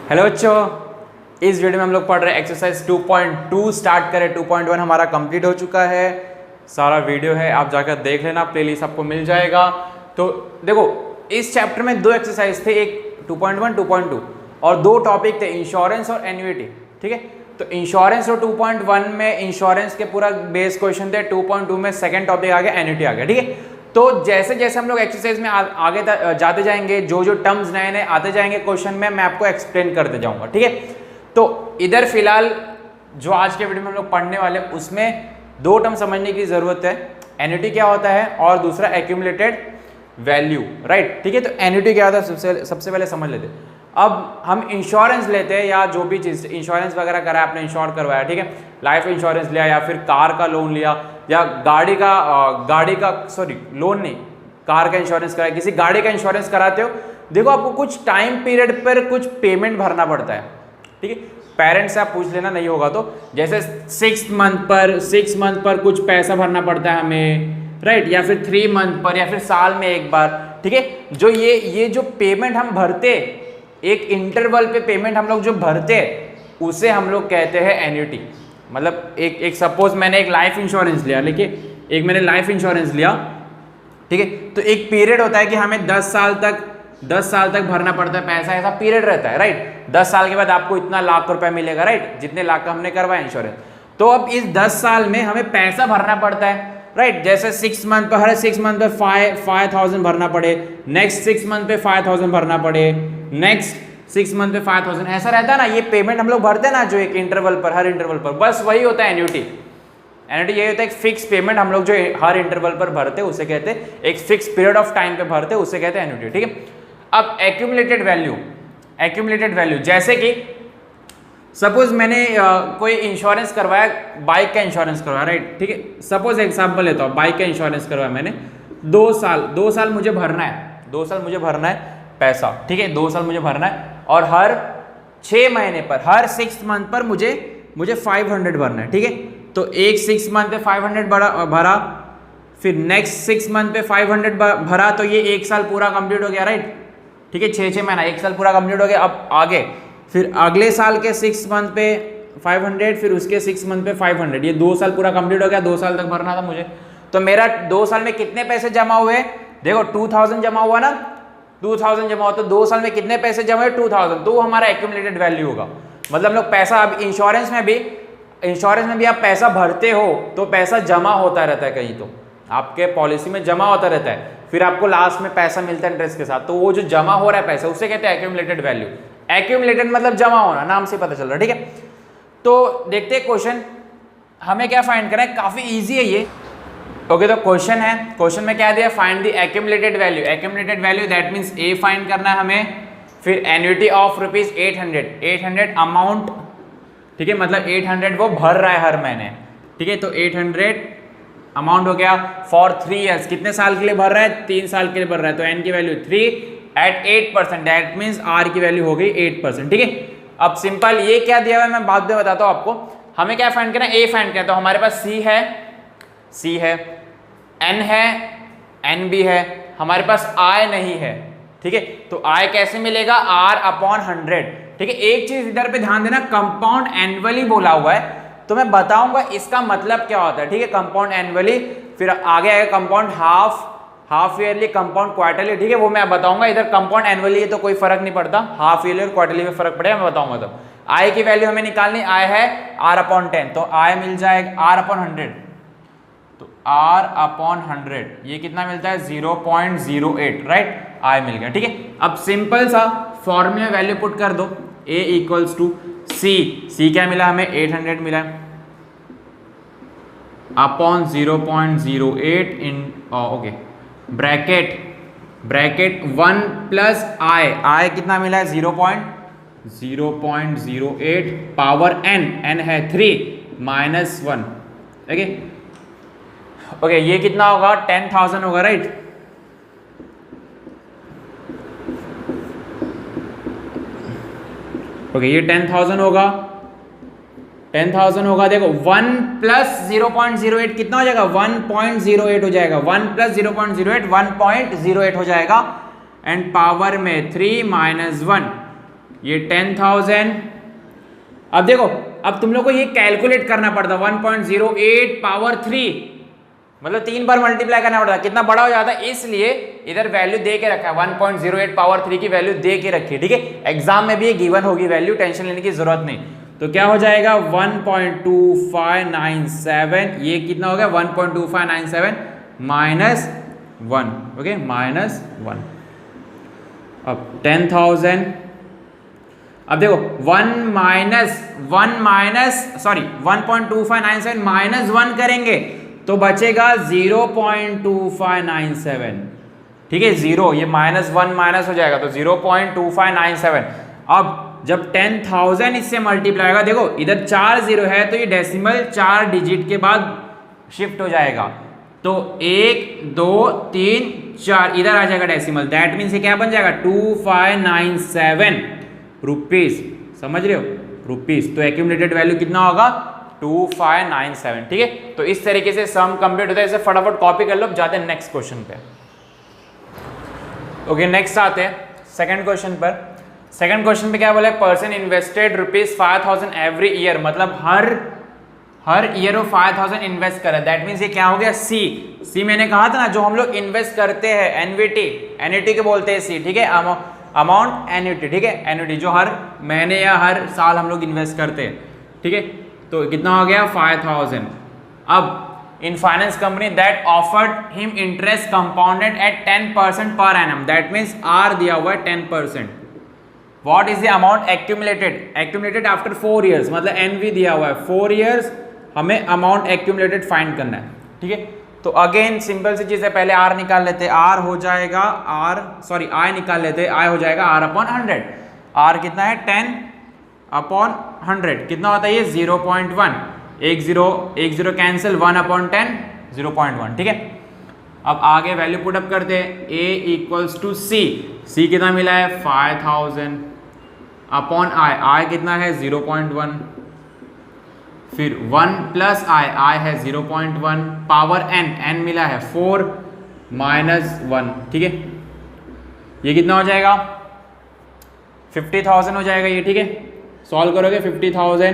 Hello बच्चों, इस video में हम लोग पढ़ रहे हैं एक्सरसाइज 2.2 स्टार्ट करें। 2.1 हमारा कंप्लीट हो चुका है। सारा वीडियो है, आप जाकर देख लेना, प्लेलिस्ट आपको मिल जाएगा। तो देखो, इस चैप्टर में दो एक्सरसाइज थे, एक 2.1 2.2 और दो टॉपिक थे, इंश्योरेंस और एन्युइटी। ठीक है, तो इंश्योरेंस और 2.1 में इंश्योरेंस के पूरा बेस क्वेश्चन थे, 2.2 में सेकंड टॉपिक आ गया, एन्युइटी आ गया। ठीक है, तो जैसे जैसे हम लोग एक्सरसाइज में आगे जाते जाएंगे, जो जो टर्म्स नए नए आते जाएंगे क्वेश्चन में, मैं आपको एक्सप्लेन करते जाऊंगा। ठीक है, तो इधर फिलहाल जो आज के वीडियो में हम लोग पढ़ने वाले, उसमें दो टर्म समझने की जरूरत है। एन्युइटी क्या होता है और दूसरा एक्यूमुलेटेड वैल्यू, राइट। ठीक है, तो एन्युइटी क्या होता है सबसे पहले समझ लेते हैं। अब हम इंश्योरेंस लेते हैं या जो भी चीज़ इंश्योरेंस वगैरह करा, आपने इंश्योर करवाया, ठीक है, लाइफ इंश्योरेंस लिया या फिर कार का लोन लिया या गाड़ी का लोन नहीं, कार का इंश्योरेंस कराया, किसी गाड़ी का इंश्योरेंस कराते हो, देखो आपको कुछ टाइम पीरियड पर कुछ पेमेंट भरना पड़ता है। ठीक है, पेरेंट्स से आप पूछ लेना, नहीं होगा तो, जैसे 6 मंथ पर कुछ पैसा भरना पड़ता है हमें, राइट, या फिर 3 मंथ पर, या फिर साल में एक बार। ठीक है, जो ये जो पेमेंट हम भरते, एक इंटरवल पे पेमेंट हम लोग जो भरते, उसे हम लोग कहते हैं एन्युइटी। मतलब एक सपोज मैंने एक लाइफ इंश्योरेंस लिया, देखिए एक मैंने लाइफ इंश्योरेंस लिया, ठीक है, तो एक पीरियड होता है कि हमें 10 साल तक भरना पड़ता है पैसा, ऐसा पीरियड रहता है, राइट। 10 साल के बाद आपको इतना लाख रुपए मिलेगा, राइट, जितने लाख का हमने करवाया इंश्योरेंस। तो अब इस 10 साल में हमें पैसा भरना पड़ता है, राइट। जैसे 6 मंथ पर, हर 6 मंथ पे 5,000 भरना पड़े, नेक्स्ट 6 मंथ पे 5,000 भरना पड़े, नेक्स्ट 6 मंथ पे 5,000, ऐसा रहता है ना। ये पेमेंट हम लोग भरते हैं ना, जो एक इंटरवल पर, हर इंटरवल पर, बस वही होता है एन्युइटी। एन्युइटी यही होता है, एक फिक्स पेमेंट हम लोग जो हर इंटरवल पर भरते हैं उसे कहते हैं, एक फिक्स पीरियड ऑफ टाइम पे भरते हैं उसे कहते हैं एन्युइटी। ठीक है, अब एक्यूमुलेटेड वैल्यू, जैसे कि सपोज मैंने कोई इंश्योरेंस करवाया, बाइक का इंश्योरेंस करवाया, राइट। ठीक है, सपोज एग्जांपल लेता हूँ, बाइक का इंश्योरेंस करवाया मैंने, 2 साल मुझे भरना है, 2 साल मुझे भरना है पैसा। ठीक है, 2 साल मुझे भरना है, और हर 6 महीने पर, हर 6 मंथ पर मुझे 500 भरना है। ठीक है, तो एक 6 मंथ पे 500 भरा, फिर नेक्स्ट 6 मंथ पे 500 भरा, तो ये 1 साल पूरा कंप्लीट हो गया, राइट। ठीक है, 6 महीना, 1 साल पूरा कंप्लीट हो गया। अब आगे फिर अगले साल के 6 मंथ पे 500, फिर उसके 6 मंथ पे 500, ये 2 साल पूरा कंप्लीट हो गया। 2 साल तक भरना था मुझे, तो मेरा 2 साल में कितने पैसे जमा हुए, देखो 2000 जमा हुआ ना, 2000 जमा हुआ, तो 2 साल में कितने पैसे जमा हुए, 2000, तो हमारा एक्यूमुलेटेड वैल्यू होगा। मतलब हम लोग पैसा, अब इंश्योरेंस में भी आप पैसा भरते हो तो पैसा जमा होता रहता है, कहीं तो आपके पॉलिसी में जमा होता रहता है, फिर आपको लास्ट में पैसा मिलता है इंटरेस्ट के साथ, तो वो जो जमा हो रहा है पैसा, उसे कहते हैं एक्यूमुलेटेड वैल्यू। एक्यूमुलेटेड मतलब जमा होना, नाम से पता चल रहा है। ठीक है, तो देखते हैं क्वेश्चन, हमें क्या फाइंड करना है, काफी इजी है ये। ओके, तो क्वेश्चन है, क्वेश्चन में क्या दिया, find the accumulated value, that means A find करना है हमें, फिर एन्युइटी ऑफ रुपीज 800 अमाउंट। ठीक है, मतलब 800 वो भर रहा है हर महीने। ठीक है, तो 800 अमाउंट हो गया फॉर 3 ईयर्स, कितने साल के लिए भर रहा है, 3 साल के लिए भर रहा है, तो एन की value 3 at 8%, that means R की वैल्यू हो गई 8%। ठीक है, अब सिंपल, ये क्या दिया हुआ है मैं बाद में बताता हूँ आपको। हमें क्या फाइंड करना है, ए फाइंड करना, तो हमारे पास सी है, एन है, एन भी है, हमारे पास आई नहीं है। ठीक है, तो आई कैसे मिलेगा, आर अपॉन 100। ठीक है, एक चीज इधर पे ध्यान देना, कंपाउंड एनुअली बोला हुआ है, तो मैं बताऊंगा इसका मतलब क्या होता है। ठीक है, कंपाउंड एनुअली, फिर आगे आएगा compound half yearly, compound quarterly. ठीक है, वो मैं बताऊंगा। इधर कंपाउंड एनुअली है तो कोई फर्क नहीं पड़ता, हाफ ईयरली और क्वार्टरली में फर्क पड़ेगा, मैं बताऊंगा तब। आई की वैल्यू हमें निकालनी, आई है आर अपॉन 10, तो आई मिल जाएगा आर अपॉन 100, तो आर अपॉन 100 ये कितना मिलता है, 0.08, राइट, आई मिल गया। ठीक है, अब सिंपल सा फॉर्मूला वैल्यू पुट कर दो, A इक्वल्स टू सी क्या मिला हमें, 800 मिला अपॉन 0.08 इन, ओके, ब्रैकेट 1 प्लस आई कितना मिला है, 0.08 पावर n है 3 माइनस 1। ओके, ये कितना होगा, 10,000 होगा, राइट। ओके, ये 10,000 होगा, 10,000 होगा। देखो 1 प्लस 0.08 कितना हो जाएगा, 1.08 हो जाएगा, 1 प्लस 0.08 1.08 हो जाएगा, एंड पावर में 3 माइनस 1 ये 10,000। अब देखो, अब तुम लोग को ये कैलकुलेट करना पड़ता 1.08 पावर 3, मतलब 3 बार मल्टीप्लाई करना पड़ता, कितना बड़ा हो जाता है, इसलिए इधर वैल्यू दे के रखा है 1.08 पावर 3 की वैल्यू दे के रखी है, ठीक है। एग्जाम में भी ये गिवन होगी वैल्यू, टेंशन लेने की जरूरत नहीं। तो क्या हो जाएगा 1.2597, ये कितना हो गया 1.2597 -1, ओके -1। अब 10,000, अब देखो 1.2597 -1 करेंगे तो बचेगा 0.2597, ठीक है। 0 ये -1 माइनस हो जाएगा तो 0.2597। अब जब 10,000 इससे मल्टीप्लाई होगा, देखो इधर 4 0 है तो ये डेसिमल 4 डिजिट के बाद शिफ्ट हो जाएगा, तो 1 2 3 4 इधर आ जाएगा डेसिमल, दैट मीन्स ये क्या बन जाएगा 2597 रुपीज, समझ रहे हो, रुपीज। तो एक्यूमुलेटेड वैल्यू कितना होगा 2597, ठीक है। तो इस तरीके से सम कंप्लीट होता है, इसे फटाफट कॉपी कर लो, जाते हैं नेक्स्ट क्वेश्चन पे। ओके नेक्स्ट आते हैं सेकंड क्वेश्चन पर। सेकंड क्वेश्चन पे क्या बोला है, पर्सन इन्वेस्टेड ₹5,000 एवरी ईयर, मतलब हर ईयर वो 5,000 इन्वेस्ट करे, दैट मीन्स ये क्या हो गया सी मैंने कहा था ना, जो हम लोग इन्वेस्ट करते हैं एन्युटी के बोलते हैं सी, ठीक है, अमाउंट एन्युटी, ठीक है, एन्युटी जो हर महीने या हर साल हम लोग इन्वेस्ट करते हैं, ठीक है। तो कितना हो गया 5,000। अब in finance company that offered him interest compounded at 10% per annum, that means are दिया हुआ है 10%। What is the amount accumulated after 4 years, मतलब एनवी दिया हुआ है 4 इयर्स, हमें अमाउंट एक्यूमुलेटेड फाइंड करना है, ठीक है। तो अगेन सिंपल सी चीज है, पहले आर निकाल लेते, आर हो जाएगा आई निकाल लेते, आई हो जाएगा R/100। आर कितना है 10/100, कितना होता है ये 0.1, 1 0 कैंसिल, 1/10 0.1, ठीक है। अब आगे वैल्यू पुट अप करते हैं, A = C कितना मिला है 5,000 अपॉन आई कितना है 0.1, फिर 1 + आई है 0.1 पावर n मिला है 4 - 1, ठीक है। ये कितना हो जाएगा 50,000 हो जाएगा ये, ठीक है। सॉल्व करोगे 50,000,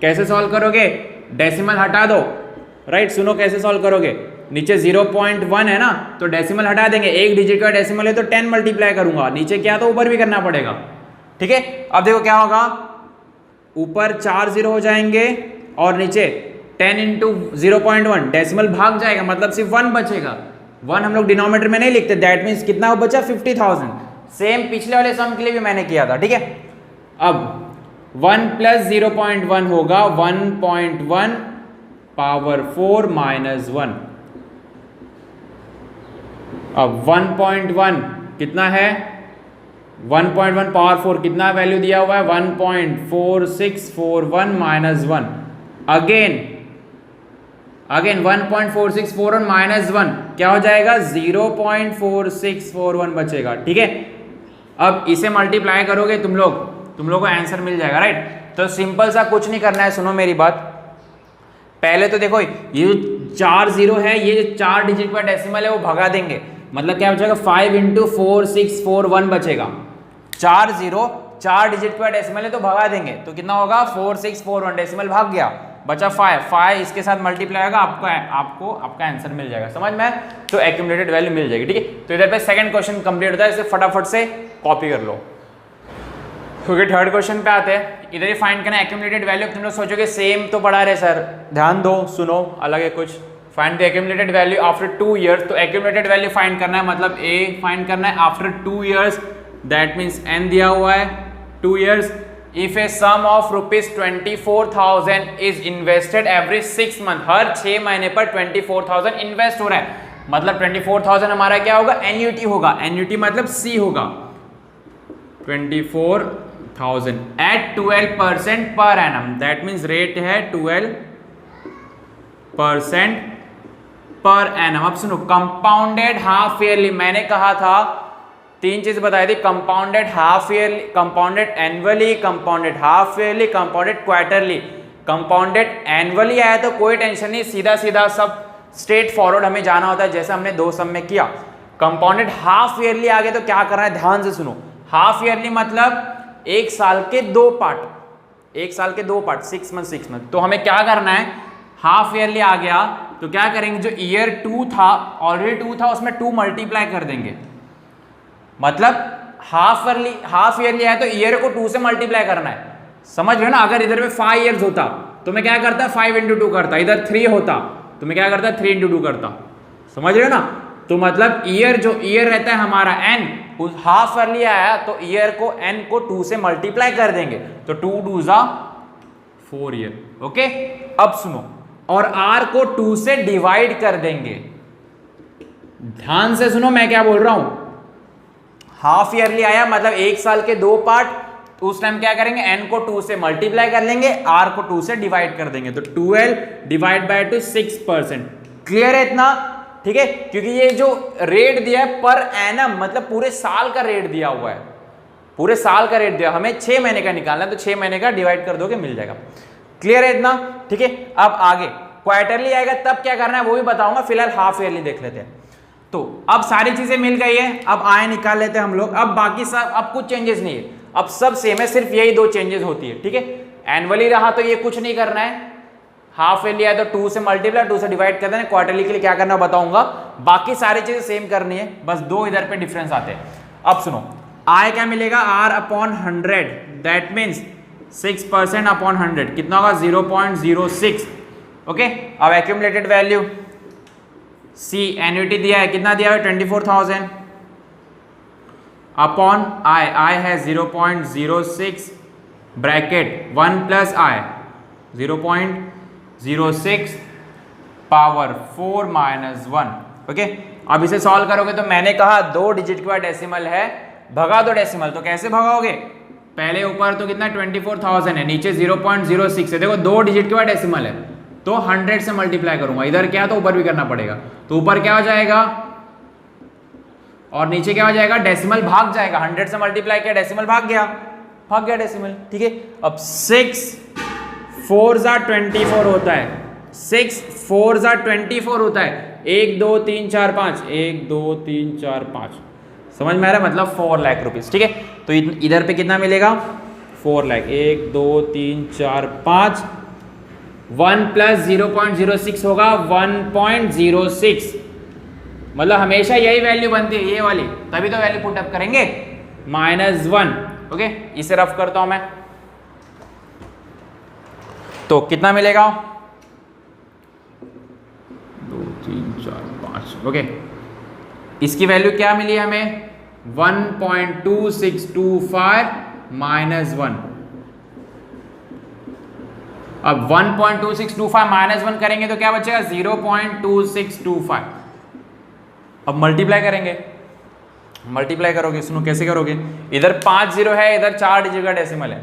कैसे सॉल्व करोगे, डेसिमल हटा दो, राइट। सुनो कैसे सॉल्व करोगे, नीचे 0.1 है ना, तो डेसिमल हटा देंगे, एक डिजिट का डेसिमल है तो 10 मल्टीप्लाई करूंगा, नीचे क्या तो ऊपर भी करना पड़ेगा, ठीक है। अब देखो क्या होगा, ऊपर 4 0 हो जाएंगे और नीचे 10 × 0.1 डेसिमल भाग जाएगा, मतलब सिर्फ 1 बचेगा, 1 हम लोग डिनोमिनेटर में नहीं लिखते, दैट मीन्स कितना बचा 50,000। सेम पिछले वाले सम के लिए भी मैंने किया था, ठीक है। अब 1 + 0.1 होगा 1.1 पावर 4 - 1। अब 1.1 कितना है 1.1 पावर 4 कितना वैल्यू दिया हुआ है 1.4641 - 1। अगेन 1.4641 - 1 क्या हो जाएगा 0.4641 बचेगा, ठीक है। अब इसे मल्टीप्लाई करोगे तुम लोग को आंसर मिल जाएगा, राइट। तो सिंपल सा कुछ नहीं करना है, सुनो मेरी बात। पहले तो देखो ये जो 4 0 है, ये जो 4 डिजिट का डेसिमल है वो भगा देंगे, मतलब क्या बचेगा 5 × 4641 बचेगा। 4 0 4 डिजिट का डेसिमल है तो भगा देंगे, तो कितना होगा 4641, डेसिमल भाग गया, बचा 5 इसके साथ मल्टीप्लाई होगा, आपको आपका आंसर मिल जाएगा, समझ में। तो एक्यूमुलेटेड वैल्यू मिल जाएगी, ठीक है। तो इधर पे सेकंड क्वेश्चन कंप्लीट होता है, इसे फटाफट से कॉपी कर लो। क्योंकि थर्ड क्वेश्चन पे आते हैं, इधर ही फाइंड करना एक्यूमुलेटेड वैल्यू। तुम लोग सोचोगे सेम तो पढ़ा रहे सर, ध्यान दो, सुनो, अलग है कुछ। Find the accumulated value after 2 years, तो एक्यूमुलेटेड वैल्यू फाइंड करना है, मतलब ए फाइंड करना है after 2 years, that means n दिया हुआ है 2 years. If a sum of ₹24,000 is invested every 6 month, हर 6 महीने पर 24,000 इन्वेस्ट हो रहा है, मतलब 24,000 हमारा क्या होगा एन्युटी होगा, एन्युटी मतलब सी होगा 24,000 eight 12% per annum, that means rate है 12% पर एनम। अब सुनो कंपाउंडेड हाफ ईयरली, मैंने कहा था 3 चीज बताई थी, compounded half yearly, compounded annually, compounded half yearly, compounded quarterly. Compounded annually आया तो कोई टेंशन नहीं, सीधा सीधा सब स्ट्रेट फॉरवर्ड हमें जाना होता है, जैसे हमने 2 सम में किया। कंपाउंडेड हाफ ईयरली आ गए तो क्या करना है, ध्यान से सुनो। हाफ ईयरली मतलब एक साल के 2 पार्ट, एक साल के 2 पार्ट, 6 मंथ 6 मंथ। तो हमें क्या करना है, हाफ ईयरली आ गया तो क्या करेंगे, जो ईयर 2 था, ऑलरेडी 2 था, उसमें 2 मल्टीप्लाई कर देंगे। मतलब हाफ ईयरली है तो ईयर को 2 से मल्टीप्लाई करना है, समझ रहे हो ना। अगर इधर में 5 इयर्स होता तो मैं क्या करता, 5 इंटू 2 करता, इधर 3 होता तो मैं क्या करता, 3 इंटू 2 करता, समझ रहे हो ना। तो मतलब ईयर, जो ईयर रहता है हमारा n, उस हाफ ईयरली आया तो ईयर को n को 2 से मल्टीप्लाई कर देंगे, तो 2 2 जा 4 ईयर। ओके, अब सुनो, और r को 2 से डिवाइड कर देंगे। ध्यान से सुनो मैं क्या बोल रहा हूं, हाफ ईयरली आया मतलब एक साल के 2 पार्ट, तो उस टाइम क्या करेंगे, n को 2 से मल्टीप्लाई कर लेंगे, r को 2 से डिवाइड कर देंगे, तो 12 डिवाइड बाय 2 6%। क्लियर है इतना, ठीक है। क्योंकि ये जो रेट दिया है पर एनम, मतलब पूरे साल का रेट दिया हुआ है, पूरे साल का रेट दिया, हमें 6 महीने का निकालना है, तो 6 महीने का डिवाइड कर दोगे मिल जाएगा। क्लियर है इतना, ठीक है। अब आगे क्वार्टरली आएगा तब क्या करना है वो भी बताऊंगा, फिलहाल हाफ ईयरली देख लेते हैं। तो अब सारी चीजें मिल गई है, अब आय निकाल लेते हैं हम लोग। अब बाकी सब, अब कुछ चेंजेस नहीं है, अब सब सेम है, सिर्फ यही 2 चेंजेस होती है, ठीक है। एनुअली रहा तो ये कुछ नहीं करना है, हाफ ईयरली आया तो 2 से मल्टीप्लाई, 2 से डिवाइड कर देना। क्वार्टरली के लिए क्या करना बताऊंगा, बाकी सारी चीजें सेम करनी है, बस 2 इधर पे डिफरेंस आते हैं। अब सुनो, आय क्या मिलेगा, r upon 100, that means 6% upon 100 कितना होगा, 0.06। ओके, अब एक्यूमुलेटेड वैल्यू सी, एन्युटी दिया है, कितना दिया है, 24,000 अपॉन आई है 0.06 ब्रैकेट 1 प्लस आई 0.06 पावर 4 माइनस 1। ओके, अब इसे सॉल्व करोगे तो मैंने कहा 2 डिजिट के बाद डेसिमल है, भगा दो डेसिमल, तो कैसे भगाओगे, पहले ऊपर तो कितना 24,000 है, नीचे 0.06 है, देखो 2 डिजिट के बाद डेसिमल है तो 100 से मल्टीप्लाई करूंगा, इधर क्या तो ऊपर भी करना पड़ेगा, तो ऊपर क्या हो जाएगा और नीचे क्या हो जाएगा, डेसिमल भाग जाएगा, 100 से मल्टीप्लाई किया, डेसिमल भाग गया डेसिमल, ठीक है। अब 6 4 जा 24 होता है, 6 4 जा 24 होता है, 1 2 3 4 5, 1 2 3 4 5, समझ में आ रहा है, मतलब 4 लाख रुपीज, ठीक है। तो इधर पे कितना मिलेगा, 4 लाख, 1 2 3 4 5, 1 प्लस 0.06 होगा 1.06, मतलब हमेशा यही वैल्यू बनती है, ये वाली, तभी तो वैल्यू पुट अप करेंगे, -1। ओके, इसे रफ करता हूं मैं, तो कितना मिलेगा, 2 3 4 5। ओके, इसकी वैल्यू क्या मिली हमें, 1.2625 -1। अब 1.2625 -1 करेंगे तो क्या बचेगा, 0.2625। अब मल्टीप्लाई करेंगे, मल्टीप्लाई करोगे, सुनो कैसे करोगे, इधर 5 0 है, इधर 4 डिजिट का डेसिमल है,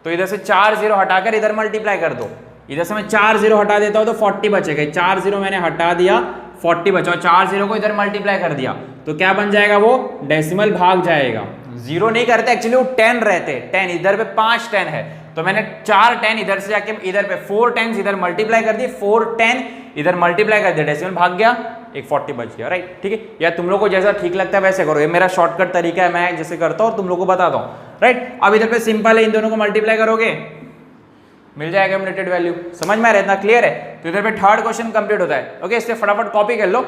तो इधर से 4 0 हटाकर इधर मल्टीप्लाई कर दो, इधर से मैं 4 0 हटा देता हूं तो 40 बचेगा, 4 0 मैंने हटा दिया, 40 बचा, 4 0 को इधर मल्टीप्लाई कर दिया तो क्या बन जाएगा, वो डेसिमल भाग जाएगा, 0 नहीं करते एक्चुअली, वो 10 रहते, 10 इधर पे 5 10 है, तो मैंने 4 10 इधर से जाके इधर पे 4 10 इधर मल्टीप्लाई कर दिए, 4 10 इधर मल्टीप्लाई कर दिया, डेसिमल भाग गया, एक 40 बच गया, राइट, ठीक है। या तुम लोग को जैसा ठीक लगता है वैसे करो, ये मेरा शॉर्टकट तरीका है, मैं जैसे करता हूँ तुम लोग को बताता हूँ, राइट। अब इधर पे सिंपल है, इन दोनों को मल्टीप्लाई करोगे मिल जाएगा एक्यूमुलेटेड वैल्यू, समझ में आ रहा है, इतना क्लियर है। तो इधर पे थर्ड क्वेश्चन कंप्लीट होता है। ओके, इससे फटाफट कॉपी कर लो,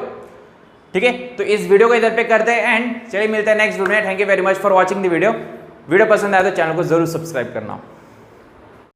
ठीक है। तो इस वीडियो को इधर पे करते हैं एंड, चलिए मिलते हैं नेक्स्ट वीडियो में। Thank you very much for watching the video. Video पसंद आया तो चैनल को जरूर सब्सक्राइब करना।